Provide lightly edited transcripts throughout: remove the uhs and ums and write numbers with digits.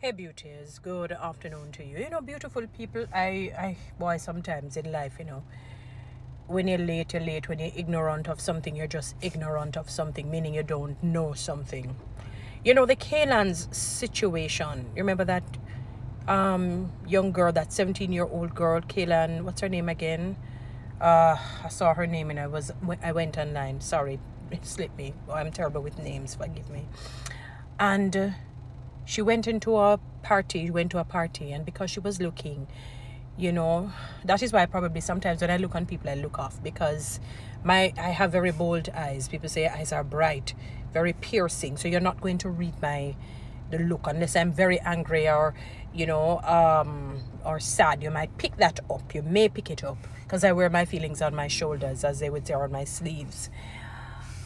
Hey beauties, good afternoon to you. Beautiful people, boy, sometimes in life, when you're late, you're late. When you're ignorant of something, you're just ignorant of something, meaning you don't know something. The Kaylan's situation. You remember that young girl, that 17-year-old girl, Kaylan, what's her name again? I saw her name and I went online. Sorry, it slipped me. Oh, I'm terrible with names, forgive me. And she went to a party, and because she was looking, that is why probably sometimes when I look on people, I look off, because I have very bold eyes. People say eyes are bright, very piercing. So you're not going to read the look unless I'm very angry or sad. You might pick that up. You may pick it up because I wear my feelings on my shoulders, as they would say, on my sleeves.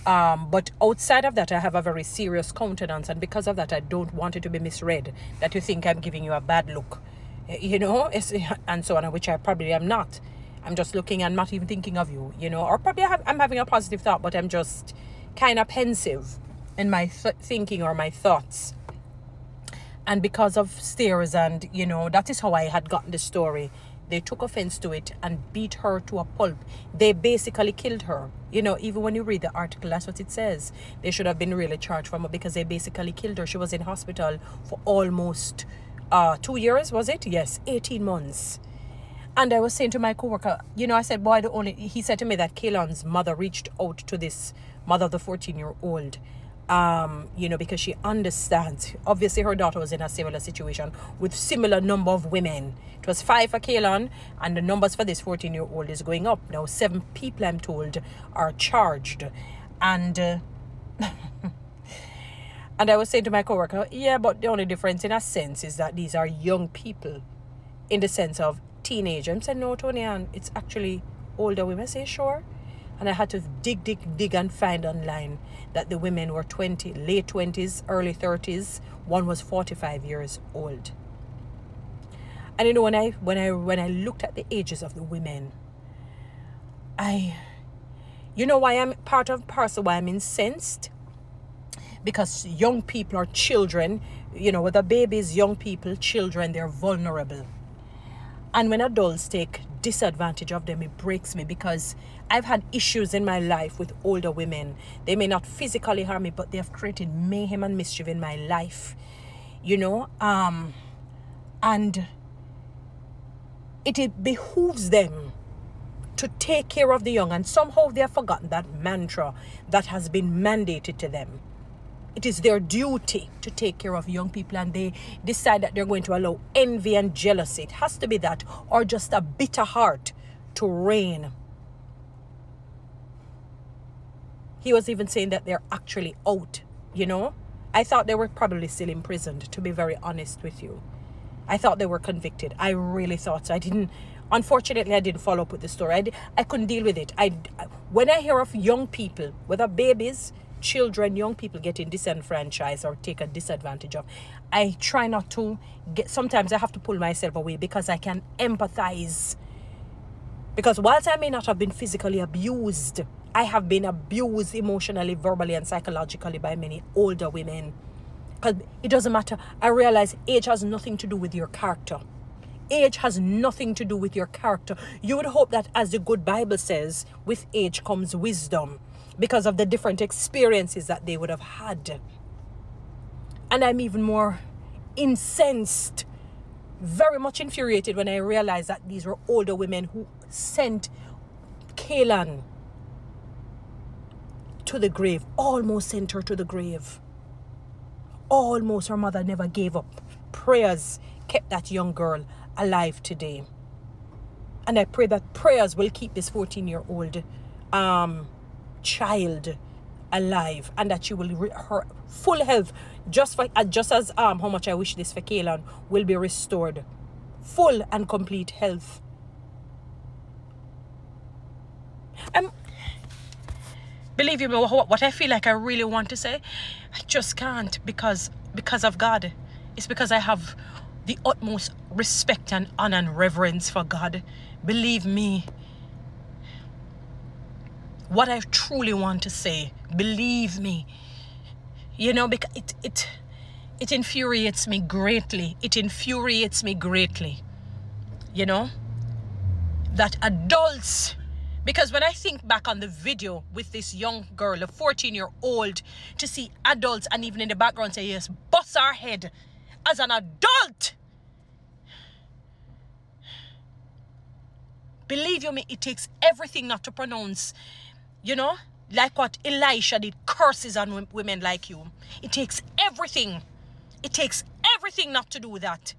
But outside of that, I have a very serious countenance, and because of that, I don't want it to be misread that you think I'm giving you a bad look, and so on, which I probably am not. I'm just looking and not even thinking of you, or probably I'm having a positive thought, but I'm just kind of pensive in my thinking or my thoughts. And because of stares, and that is how I had gotten the story. They took offense to it and beat her to a pulp. They basically killed her. Even when you read the article, that's what it says. They should have been really charged for her because they basically killed her. She was in hospital for almost 2 years, was it? Yes, 18 months. And I was saying to my coworker, I said, he said to me that Kaylan's mother reached out to this mother of the 14-year-old. Because she understands. Obviously, her daughter was in a similar situation with similar number of women. It was 5 for Kaylan, and the numbers for this 14-year-old is going up. Now, 7 people, I'm told, are charged. And and I was saying to my coworker, yeah, but the only difference in a sense is that these are young people in the sense of teenager. I'm saying, no, Toni-Ann, it's actually older women. I say, sure. And I had to dig and find online that the women were late 20s, early 30s. One was 45 years old. And when I looked at the ages of the women, why I'm part of parcel why I'm incensed? Because young people are children, whether babies, young people, children, they're vulnerable. And when adults take disadvantage of them, it breaks me, because I've had issues in my life with older women. They may not physically harm me, but they have created mayhem and mischief in my life, and it behooves them to take care of the young, and somehow they have forgotten that mantra that has been mandated to them. It is their duty to take care of young people, and they decide that they're going to allow envy and jealousy. It has to be that, or just a bitter heart, to reign. He was even saying that they're actually out, I thought they were probably still imprisoned, to be very honest with you. I thought they were convicted. I really thought so. Unfortunately, I didn't follow up with the story. I couldn't deal with it. When I hear of young people, whether babies, children, young people getting disenfranchised or taken disadvantage of, I try not to sometimes I have to pull myself away, because I can empathize. Because whilst I may not have been physically abused, I have been abused emotionally, verbally, and psychologically by many older women. Because it doesn't matter. I realize age has nothing to do with your character. Age has nothing to do with your character. You would hope that, as the good Bible says, with age comes wisdom, because of the different experiences that they would have had. And I'm even more incensed, very much infuriated, when I realized that these were older women who sent Kaylan to the grave, almost sent her to the grave. Almost. Her mother never gave up. Prayers kept that young girl alive today. And I pray that prayers will keep this 14-year-old child alive, and that she will her full health, just as how much I wish this for Kaylan, will be restored. Full and complete health. Believe you me, what I feel like I really want to say, I just can't, because of God. It's because I have the utmost respect and honor and reverence for God. Believe me, what I truly want to say, believe me, because It infuriates me greatly. It infuriates me greatly. You know, that adults, because when I think back on the video with this young girl, a 14-year-old, to see adults and even in the background say, yes, bust our head as an adult. Believe you me, it takes everything not to pronounce, you know, like what Elisha did, curses on women like you. It takes everything. It takes everything not to do that.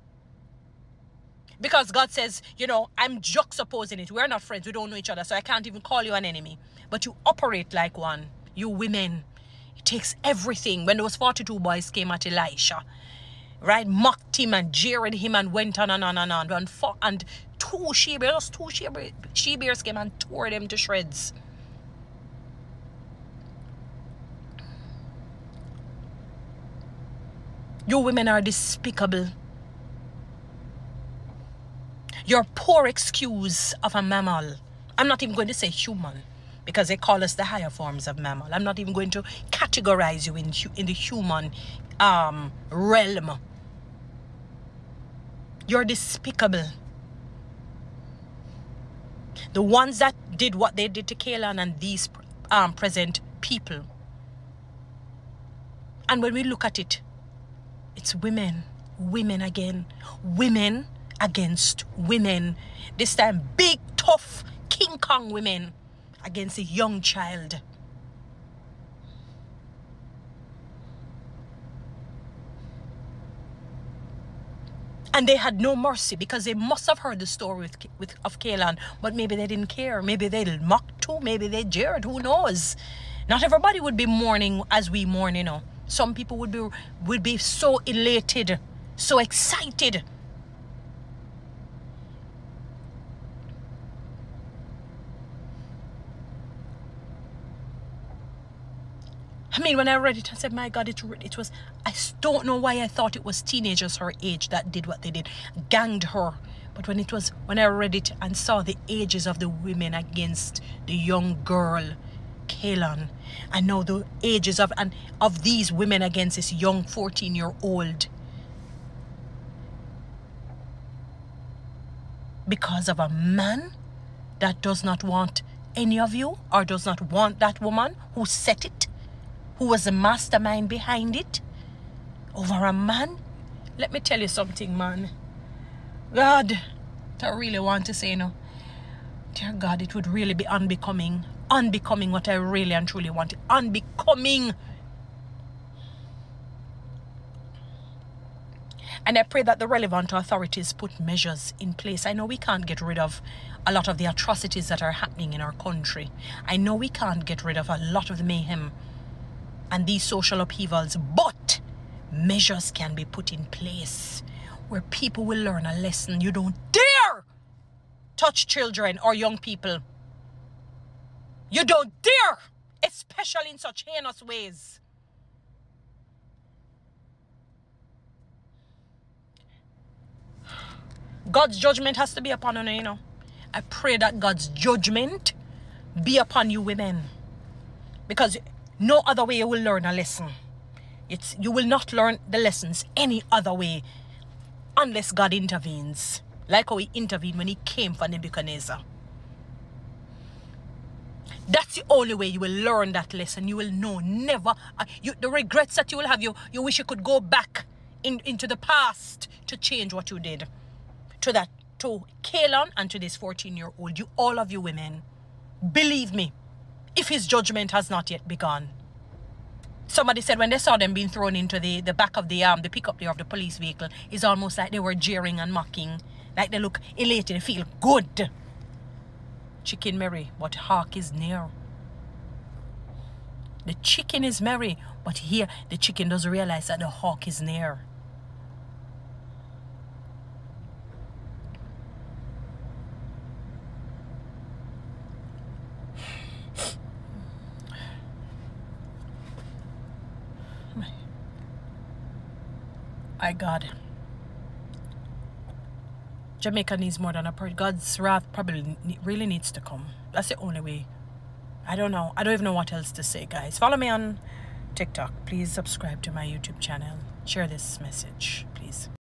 Because God says, you know, I'm juxtaposing it. We're not friends. We don't know each other. So I can't even call you an enemy. But you operate like one. You women. It takes everything. When those 42 boys came at Elisha, right, mocked him and jeered him and went on and on and on. And two she-bears came and tore them to shreds. You women are despicable. Your poor excuse of a mammal. I'm not even going to say human, because they call us the higher forms of mammal. I'm not even going to categorize you in the human realm. You're despicable. The ones that did what they did to Kaylan and these present people. And when we look at it, it's women. Women again. Women against women. This time big, tough, King Kong women against a young child. And they had no mercy, because they must have heard the story of Kaylan, but maybe they didn't care. Maybe they mocked too. Maybe they jeered. Who knows? Not everybody would be mourning as we mourn, you know. Some people would be so elated, so excited. I mean, when I read it, I said, my God, it was, I don't know why I thought it was teenagers her age that did what they did, ganged her. But when I read it and saw the ages of the women against the young girl, Kaylan, and now the ages of these women against this young 14-year-old, because of a man that does not want any of you, or does not want that woman who set it, who was the mastermind behind it, over a man. Let me tell you something, man. God, I really want to say, no, dear God, it would really be unbecoming what I really and truly want. Unbecoming. And I pray that the relevant authorities put measures in place. I know we can't get rid of a lot of the atrocities that are happening in our country. I know we can't get rid of a lot of the mayhem and these social upheavals, but measures can be put in place where people will learn a lesson. You don't dare touch children or young people. You don't dare, especially in such heinous ways. God's judgment has to be upon you, you know. I pray that God's judgment be upon you women, because no other way you will learn a lesson. You will not learn the lessons any other way unless God intervenes, like how he intervened when he came for Nebuchadnezzar. That's the only way you will learn that lesson. You will know never. The regrets that you will have, you wish you could go back into the past to change what you did. To Kaylan and to this 14-year-old. You, all of you women, believe me, if his judgment has not yet begun. Somebody said when they saw them being thrown into the back of the pickup there of the police vehicle, it's almost like they were jeering and mocking. Like they look elated, they feel good. Chicken merry, but hawk is near. The chicken is merry, but here the chicken doesn't realize that the hawk is near. My God. Jamaica needs more than a prayer. God's wrath probably really needs to come. That's the only way. I don't know. I don't even know what else to say, guys. Follow me on TikTok. Please subscribe to my YouTube channel. share this message, please.